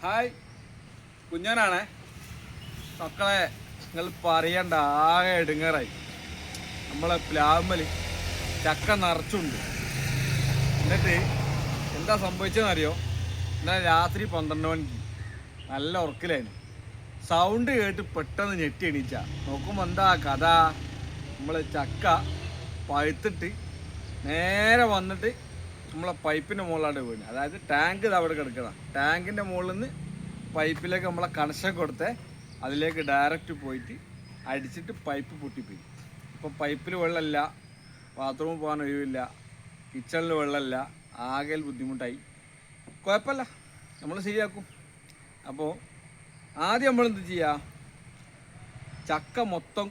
Hi, കുഞ്ഞനാണേ. മക്കളെ, നിങ്ങൾ പറയണ്ട, ആകെ ഇടുങ്ങറായി. നമ്മളെ പ്ലാവമ്മൽ ചക്ക നിറച്ചുണ്ട്. എന്നിട്ട് എന്താ സംഭവിച്ചതെന്നറിയോ? ഇന്നലെ രാത്രി 12 മണിക്ക് നല്ല ഉറക്കിലായിരുന്നു. സൗണ്ട് കേട്ട് പെട്ടെന്ന് ഞെട്ടി എണീച്ച നോക്കുമ്പോൾ എന്താ കഥ? നമ്മൾ ചക്ക പഴുത്തിട്ട് നേരെ വന്നിട്ട് നമ്മളെ പൈപ്പിൻ്റെ മുകളിലാണ് വീണ്. അതായത് ടാങ്ക് ഇത് അവിടെ കിടക്കണം. ടാങ്കിൻ്റെ മുകളിൽ നിന്ന് പൈപ്പിലേക്ക് നമ്മളെ കണക്ഷൻ കൊടുത്ത് അതിലേക്ക് ഡയറക്റ്റ് പോയിട്ട് അടിച്ചിട്ട് പൈപ്പ് പൊട്ടിപ്പോയി. ഇപ്പോൾ പൈപ്പിൽ വെള്ളമില്ല, ബാത്റൂമിൽ പോകാൻ ഒഴിവില്ല, കിച്ചണിൽ വെള്ളമില്ല, ആകെ ബുദ്ധിമുട്ടായി. കുഴപ്പമില്ല, നമ്മൾ ശരിയാക്കും. അപ്പോൾ ആദ്യം നമ്മളെന്ത് ചെയ്യുക? ചക്ക മൊത്തം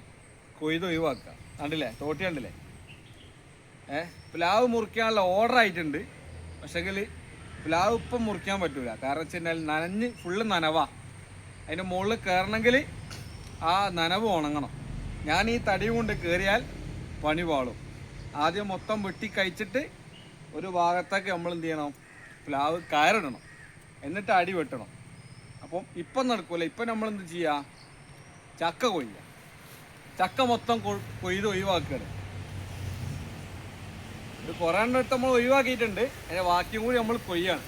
കൊയ്ത് ഒഴിവാക്കുക. കണ്ടില്ലേ, തോട്ടി കണ്ടില്ലേ? പ്ലാവ് മുറിക്കാനുള്ള ഓർഡർ ആയിട്ടുണ്ട്. പക്ഷേങ്കിൽ പ്ലാവ് ഇപ്പം മുറിക്കാൻ പറ്റൂല. കാരണം വെച്ച് കഴിഞ്ഞാൽ നനഞ്ഞ് ഫുള്ള് നനവാ. അതിൻ്റെ മുകളിൽ കയറണമെങ്കിൽ ആ നനവ് ഉണങ്ങണം. ഞാൻ ഈ തടി കൊണ്ട് കയറിയാൽ പണി പാളും. ആദ്യം മൊത്തം വെട്ടി കഴിച്ചിട്ട് ഒരു ഭാഗത്തേക്ക് നമ്മൾ എന്ത് ചെയ്യണം? പ്ലാവ് കയറിടണം, എന്നിട്ട് അടി വെട്ടണം. അപ്പം ഇപ്പം നടക്കൂല. ഇപ്പം നമ്മളെന്ത് ചെയ്യുക? ചക്ക കൊയ്യുക. ചക്ക മൊത്തം കൊയ്ത് ഒഴിവാക്കുകയാണ്. ഇത് കുറേ എണ്ണത്ത് നമ്മൾ ഒഴിവാക്കിയിട്ടുണ്ട്. അതിൻ്റെ ബാക്കിയും കൂടി നമ്മൾ കൊയ്യാണ്.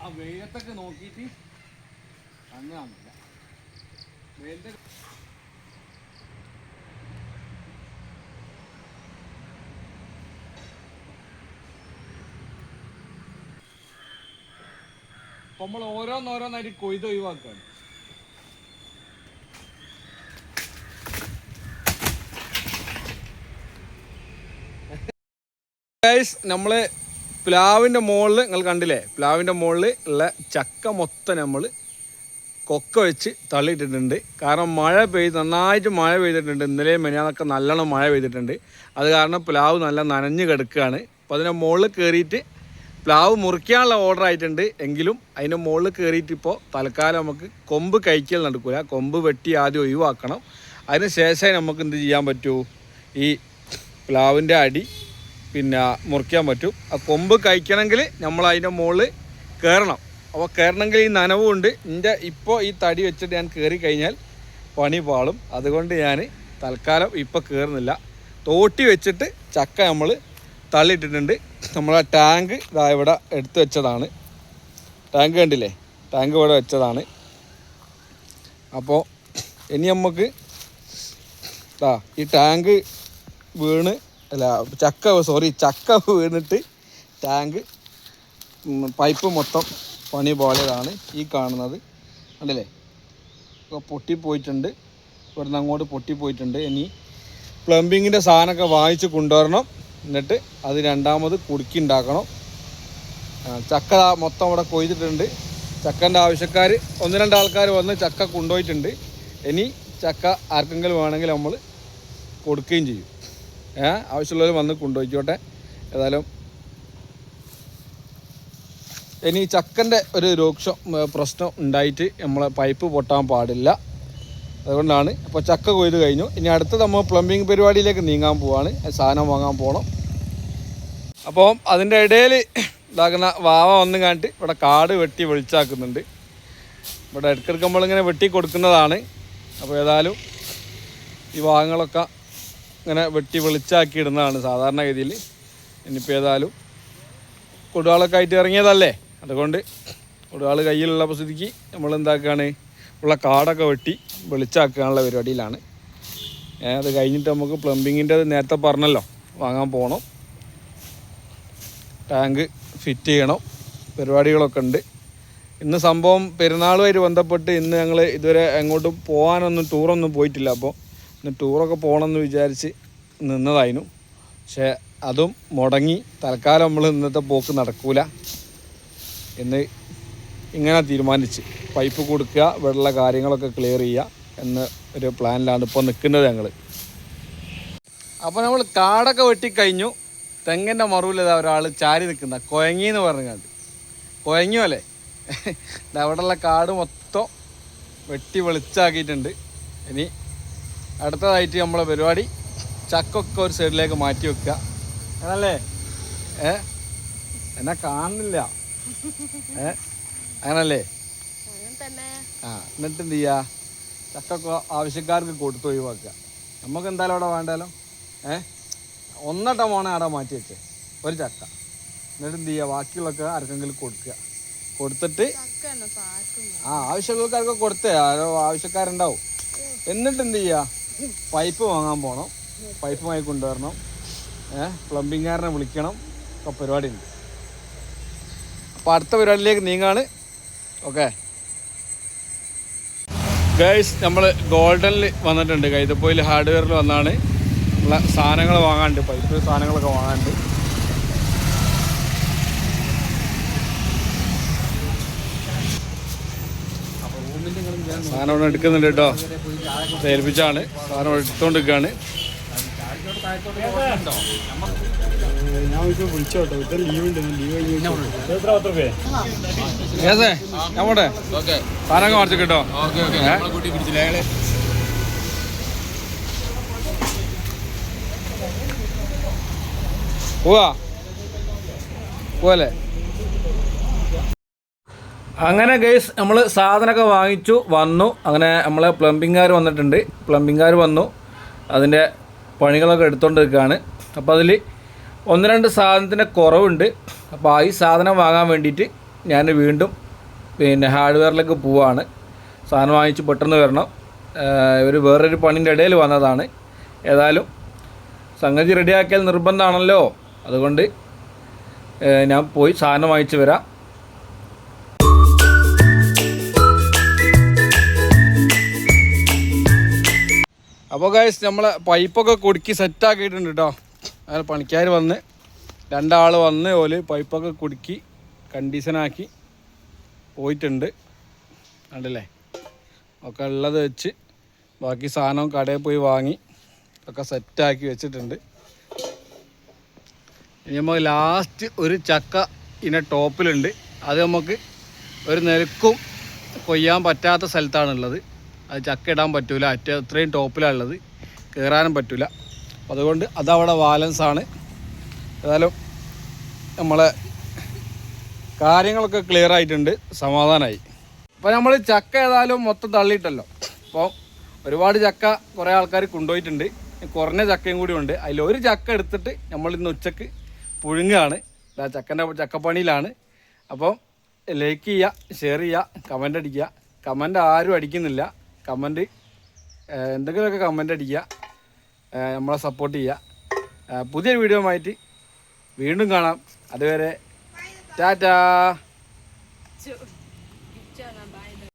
ആ വെയിലത്തൊക്കെ നോക്കിയിട്ട് അങ്ങനെയാണില്ല. വെയിലത്തെ അപ്പോൾ നമ്മൾ ഓരോന്നോരോന്നായിട്ട് കൊയ്ത് ഒഴിവാക്കുകയാണ്. നമ്മൾ പ്ലാവിൻ്റെ മുകളിൽ നിങ്ങൾ കണ്ടില്ലേ? പ്ലാവിൻ്റെ മുകളിൽ ഉള്ള ചക്ക മൊത്തം നമ്മൾ കൊക്ക വെച്ച് തള്ളിയിട്ടിട്ടുണ്ട്. കാരണം നന്നായിട്ട് മഴ പെയ്തിട്ടുണ്ട്. ഇന്നലെയും മെനിയാന്നൊക്കെ നല്ലോണം മഴ പെയ്തിട്ടുണ്ട്. അത് കാരണം പ്ലാവ് നല്ല നനഞ്ഞ് കിടക്കുകയാണ്. അപ്പോൾ അതിൻ്റെ മുകളിൽ കയറിയിട്ട് പ്ലാവ് മുറിക്കാനുള്ള ഓർഡർ ആയിട്ടുണ്ട്. എങ്കിലും അതിൻ്റെ മുകളിൽ കയറിയിട്ട് ഇപ്പോൾ തൽക്കാലം നമുക്ക് കൊമ്പ് കഴിക്കൽ നടക്കില്ല. കൊമ്പ് വെട്ടി ആദ്യം ഒഴിവാക്കണം. അതിന് ശേഷമേ നമുക്ക് എന്ത് ചെയ്യാൻ പറ്റൂ? ഈ പ്ലാവിൻ്റെ അടി പിന്നെ മുറിക്കാൻ പറ്റും. ആ കൊമ്പ് കഴിക്കണമെങ്കിൽ നമ്മൾ അതിൻ്റെ മുകളിൽ കയറണം. അപ്പോൾ കയറണമെങ്കിൽ ഈ നനവുണ്ട്. ഇപ്പോൾ ഈ തടി വെച്ചിട്ട് ഞാൻ കയറി കഴിഞ്ഞാൽ പണി പാളും. അതുകൊണ്ട് ഞാൻ തൽക്കാലം ഇപ്പോൾ കയറുന്നില്ല. തോട്ടി വെച്ചിട്ട് ചക്ക നമ്മൾ തള്ളിയിട്ടിട്ടുണ്ട്. നമ്മളെ ടാങ്ക് ഇതാ ഇവിടെ എടുത്തു വെച്ചതാണ്. ടാങ്ക് കണ്ടില്ലേ? ടാങ്ക് ഇവിടെ വെച്ചതാണ്. അപ്പോൾ ഇനി നമുക്ക് ഈ ടാങ്ക് വീണ് ചക്ക വീണിട്ട് ടാങ്ക് പൈപ്പ് മൊത്തം പണി പോലെയാണ് ഈ കാണുന്നത്. കണ്ടില്ലേ? ഇപ്പോൾ പൊട്ടിപ്പോയിട്ടുണ്ട്. ഇവിടുന്ന് അങ്ങോട്ട് പൊട്ടിപ്പോയിട്ടുണ്ട്. ഇനി പ്ലംബിങ്ങിൻ്റെ സാധനമൊക്കെ വാങ്ങിച്ച് കൊണ്ടുവരണം. എന്നിട്ട് അത് രണ്ടാമത് കുടുക്കി ഉണ്ടാക്കണം. ചക്ക മൊത്തം ഇവിടെ കൊയ്തിട്ടുണ്ട്. ചക്കൻ്റെ ആവശ്യക്കാർ 1-2 ആൾക്കാർ വന്ന് ചക്ക കൊണ്ടുപോയിട്ടുണ്ട്. ഇനി ചക്ക ആർക്കെങ്കിലും വേണമെങ്കിൽ നമ്മൾ കൊടുക്കുകയും ചെയ്യും. ആവശ്യമുള്ളവർ വന്ന് കൊണ്ടുപോയിക്കോട്ടെ. ഏതായാലും ഇനി ചക്കൻ്റെ ഒരു പ്രശ്നം ഉണ്ടായിട്ട് നമ്മളെ പൈപ്പ് പൊട്ടാൻ പാടില്ല. അതുകൊണ്ടാണ്. അപ്പോൾ ചക്ക കൊയ്ത് കഴിഞ്ഞു. ഇനി അടുത്ത് നമ്മൾ പ്ലംബിങ് പരിപാടിയിലേക്ക് നീങ്ങാൻ പോവാണ്. സാധനം വാങ്ങാൻ പോകണം. അപ്പോൾ അതിൻ്റെ ഇടയിൽ ഇതാക്കുന്ന വാവ വന്ന് കണ്ടിട്ട് ഇവിടെ കാട് വെട്ടി വെളിച്ചാക്കുന്നുണ്ട്. ഇവിടെ ഇടയ്ക്കിടയ്ക്ക് നമ്മളിങ്ങനെ വെട്ടി കൊടുക്കുന്നതാണ്. അപ്പോൾ ഏതായാലും ഈ ഭാഗങ്ങളൊക്കെ ഇങ്ങനെ വെട്ടി വെളിച്ചാക്കി ഇടുന്നതാണ് സാധാരണഗതിയിൽ. ഇനിയിപ്പോൾ ഏതായാലും കൊടുവാളൊക്കെ ആയിട്ട് ഇറങ്ങിയതല്ലേ, അതുകൊണ്ട് കൊടുവാൾ കയ്യിലുള്ള സ്ഥിതിക്ക് നമ്മൾ എന്താക്കുകയാണ്? ഉള്ള കാടൊക്കെ വെട്ടി വെളിച്ചാക്കാനുള്ള പരിപാടിയിലാണ്. അത് കഴിഞ്ഞിട്ട് നമുക്ക് പ്ലംബിങ്ങിൻ്റെ നേരത്തെ പറഞ്ഞല്ലോ വാങ്ങാൻ പോകണം. ടാങ്ക് ഫിറ്റ് ചെയ്യണം. പരിപാടികളൊക്കെ ഉണ്ട്. ഇന്ന് സംഭവം പെരുന്നാളുമായിട്ട് ബന്ധപ്പെട്ട് ഇന്ന് ഞങ്ങൾ ഇതുവരെ എങ്ങോട്ടും ടൂറൊന്നും പോയിട്ടില്ല. അപ്പോൾ ഇന്ന് ടൂറൊക്കെ പോകണമെന്ന് വിചാരിച്ച് നിന്നതായിരുന്നു. പക്ഷേ അതും മുടങ്ങി. തൽക്കാലം നമ്മൾ ഇന്നത്തെ പോക്ക് നടക്കൂല എന്ന് ഇങ്ങനെ തീരുമാനിച്ച് പൈപ്പ് കൊടുക്കുക, വെള്ള കാര്യങ്ങളൊക്കെ ക്ലിയർ ചെയ്യുക എന്ന ഒരു പ്ലാനിലാണ് ഇപ്പോൾ നിൽക്കുന്നത് ഞങ്ങൾ. അപ്പോൾ നമ്മൾ കാടൊക്കെ വെട്ടിക്കഴിഞ്ഞു. തെങ്ങിൻ്റെ മറുവിൽ ഒരാൾ ചാരി നിൽക്കുന്ന കുഴങ്ങിന്ന് പറഞ്ഞാണ്ട്. കുഴങ്ങിയോ അല്ലേ? അവിടെയുള്ള കാട് മൊത്തം വെട്ടി വെളിച്ചാക്കിയിട്ടുണ്ട്. ഇനി അടുത്തതായിട്ട് നമ്മളെ പരിപാടി ചക്കൊക്കെ ഒരു സൈഡിലേക്ക് മാറ്റി വെക്കുക. അങ്ങനല്ലേ? എന്നെ കാണുന്നില്ല. അങ്ങനല്ലേ? എന്നിട്ട് എന്ത് ചെയ്യുക, ചക്കൊക്കെ ആവശ്യക്കാർക്ക് കൊടുത്ത് ഒഴിവാക്കുക. നമുക്ക് എന്തായാലും അവിടെ വേണ്ടാലോ. ഒന്നട്ട മോണെ അവിടെ മാറ്റി വെച്ചേ ഒരു ചക്ക. എന്നിട്ട് എന്ത് ചെയ്യുക, ബാക്കിയുള്ളൊക്കെ ആർക്കെങ്കിലും കൊടുക്കുക. കൊടുത്തിട്ട് ആവശ്യമുള്ളവർക്കൊക്കെ കൊടുത്തേ, ആരോ ആവശ്യക്കാരുണ്ടാവും. എന്നിട്ട് എന്ത് ചെയ്യുക, പൈപ്പ് വാങ്ങാൻ പോകണം, പൈപ്പ് വാങ്ങി കൊണ്ടുവരണം, പ്ലംബിങ്ങുകാരനെ വിളിക്കണം. ഒക്കെ പരിപാടി ഉണ്ട്. അപ്പോൾ അടുത്ത പരിപാടിയിലേക്ക് നീങ്ങാണ്. ഓക്കെ ഗൈസ്, നമ്മൾ ഗോൾഡനിൽ വന്നിട്ടുണ്ട്. കൈതപ്പൊയിൽ ഹാർഡ്വെയറിൽ വന്നാണ്. ഉള്ള സാധനങ്ങൾ വാങ്ങാനുണ്ട്, പൈപ്പ് സാധനങ്ങളൊക്കെ വാങ്ങാനുണ്ട്. സാധനം ഇവിടെ എടുക്കുന്നുണ്ട് കേട്ടോ. ഏൽപ്പിച്ചാണ് സാധനം എടുത്തുകൊണ്ടിരിക്കുകയാണ്. ഞമ്മടെ സാധനമൊക്കെ മറിച്ച് കേട്ടോ. പോവല്ലേ? അങ്ങനെ ഗൈസ് നമ്മൾ സാധനമൊക്കെ വാങ്ങിച്ചു വന്നു. അങ്ങനെ നമ്മളെ പ്ലംബിങ്ങുകാർ വന്നിട്ടുണ്ട്. പ്ലംബിങ്ങുകാർ വന്നു, അതിൻ്റെ പണികളൊക്കെ എടുത്തുകൊണ്ടിരിക്കുകയാണ്. അപ്പോൾ അതിൽ 1-2 സാധനത്തിൻ്റെ കുറവുണ്ട്. അപ്പോൾ ഈ സാധനം വാങ്ങാൻ വേണ്ടിയിട്ട് ഞാൻ വീണ്ടും ഹാർഡ്വെയറിലേക്ക് പോവുകയാണ്. സാധനം വാങ്ങിച്ച് പെട്ടെന്ന് വരണം. ഇവർ വേറൊരു പണിൻ്റെ ഇടയിൽ വന്നതാണ്. ഏതായാലും സംഗതി റെഡിയാക്കിയാൽ നിർബന്ധമാണല്ലോ, അതുകൊണ്ട് ഞാൻ പോയി സാധനം വാങ്ങിച്ച് വരാം. അപ്പോൾ ഗൈസ്, നമ്മളെ പൈപ്പൊക്കെ കുടുക്കി സെറ്റാക്കിയിട്ടുണ്ട് കേട്ടോ. അങ്ങനെ പണിക്കാർ വന്ന് 2 ആൾ വന്ന് ഓല് പൈപ്പൊക്കെ കുടുക്കി കണ്ടീഷനാക്കി പോയിട്ടുണ്ട്. കണ്ടില്ലേ? ഒക്കെ ഉള്ളത് വെച്ച് ബാക്കി സാധനം കടയിൽ പോയി വാങ്ങി ഒക്കെ സെറ്റാക്കി വെച്ചിട്ടുണ്ട്. ഇനി നമുക്ക് ലാസ്റ്റ് ഒരു ചക്ക ഇതിൻ്റെ ടോപ്പിലുണ്ട്. അത് നമുക്ക് ഒരു നെരുക്കും കൊയ്യാൻ പറ്റാത്ത സ്ഥലത്താണുള്ളത്. അത് ചക്ക ഇടാൻ പറ്റില്ല, അത്രയും ടോപ്പിലാണ് ഉള്ളത്, കയറാനും പറ്റില്ല. അതുകൊണ്ട് അതവിടെ ബാലൻസാണ്. ഏതായാലും നമ്മളെ കാര്യങ്ങളൊക്കെ ക്ലിയർ ആയിട്ടുണ്ട്, സമാധാനമായി. അപ്പോൾ നമ്മൾ ചക്ക ഏതായാലും മൊത്തം തള്ളിയിട്ടല്ലോ. അപ്പോൾ ഒരുപാട് ചക്ക കുറേ ആൾക്കാർ കൊണ്ടുപോയിട്ടുണ്ട്. കുറഞ്ഞ ചക്കയും കൂടി ഉണ്ട്. അതിലൊരു ചക്ക എടുത്തിട്ട് നമ്മളിന്ന് ഉച്ചക്ക് പുഴുങ്ങുകയാണ്. ചക്കപ്പണിയിലാണ്. അപ്പം ലൈക്ക് ചെയ്യുക, ഷെയർ ചെയ്യുക, കമൻ്റ് അടിക്കുക. കമൻ്റ് ആരും അടിക്കുന്നില്ല. കമൻറ്റ് എന്തെങ്കിലുമൊക്കെ കമൻ്റ് അടിക്കുക, നമ്മളെ സപ്പോർട്ട് ചെയ്യുക. പുതിയൊരു വീഡിയോ ആയിട്ട് വീണ്ടും കാണാം. അതുവരെ ടാറ്റാ.